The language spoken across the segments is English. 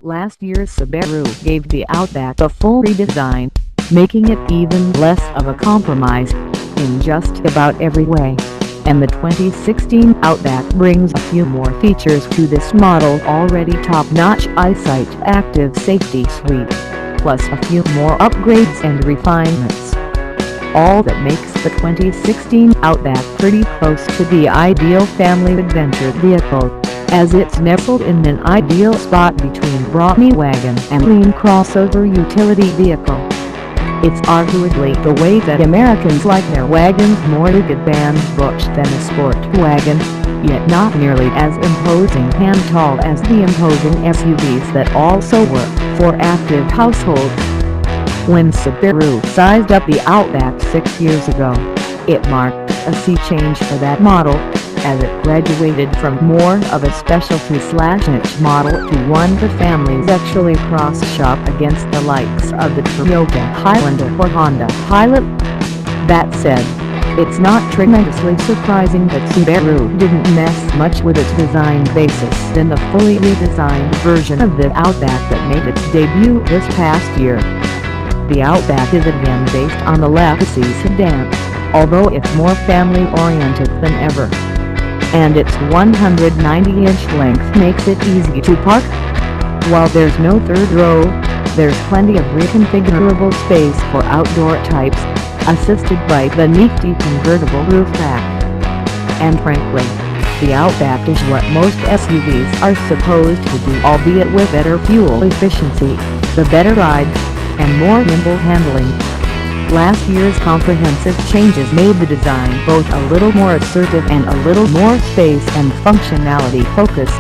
Last year's Subaru gave the Outback a full redesign, making it even less of a compromise in just about every way. And the 2016 Outback brings a few more features to this model already top-notch EyeSight Active Safety Suite, plus a few more upgrades and refinements. All that makes the 2016 Outback pretty close to the ideal family adventure vehicle, as it's nestled in an ideal spot between brawny wagon and lean crossover utility vehicle. It's arguably the way that Americans like their wagons more to get band butch than a sport wagon, yet not nearly as imposing and tall as the imposing SUVs that also work for active households. When Subaru sized up the Outback 6 years ago, it marked a sea change for that model, as it graduated from more of a specialty/niche model to one the families actually cross-shop against the likes of the Toyota Highlander or Honda Pilot. That said, it's not tremendously surprising that Subaru didn't mess much with its design basis in the fully redesigned version of the Outback that made its debut this past year. The Outback is again based on the legacy sedan, although it's more family-oriented than ever. And its 190-inch length makes it easy to park. While there's no third row, there's plenty of reconfigurable space for outdoor types, assisted by the nifty convertible roof rack. And frankly, the Outback is what most SUVs are supposed to do, albeit with better fuel efficiency, the better ride, and more nimble handling. Last year's comprehensive changes made the design both a little more assertive and a little more space and functionality focused.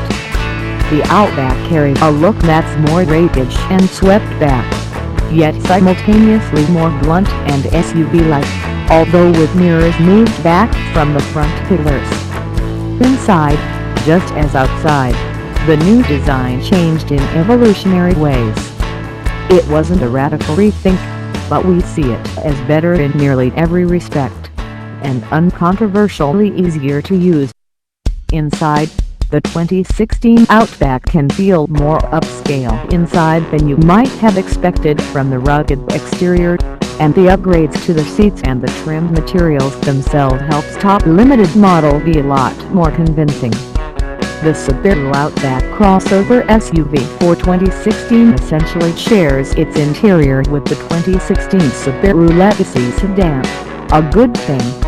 The Outback carries a look that's more rakish and swept back, yet simultaneously more blunt and SUV-like, although with mirrors moved back from the front pillars. Inside, just as outside, the new design changed in evolutionary ways. It wasn't a radical rethink, but we see it as better in nearly every respect, and uncontroversially easier to use. Inside, the 2016 Outback can feel more upscale inside than you might have expected from the rugged exterior, and the upgrades to the seats and the trim materials themselves helps top limited model be a lot more convincing. The Subaru Outback crossover SUV for 2016 essentially shares its interior with the 2016 Subaru Legacy sedan, a good thing.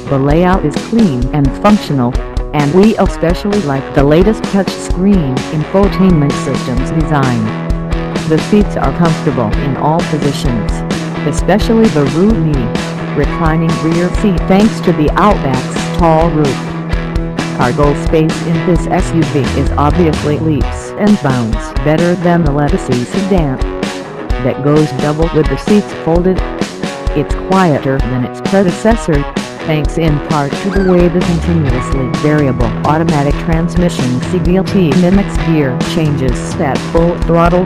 The layout is clean and functional, and we especially like the latest touchscreen infotainment system's design. The seats are comfortable in all positions, especially the roomy, reclining rear seat thanks to the Outback's tall roof. Cargo space in this SUV is obviously leaps and bounds better than the Legacy sedan, that goes double with the seats folded. It's quieter than its predecessor, thanks in part to the way the continuously variable automatic transmission CVT mimics gear changes at full throttle.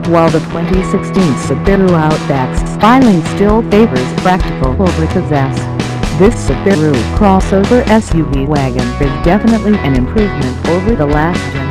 While the 2016 Subaru Outback's styling still favors practical over pizzazz, this Subaru crossover SUV wagon is definitely an improvement over the last generation.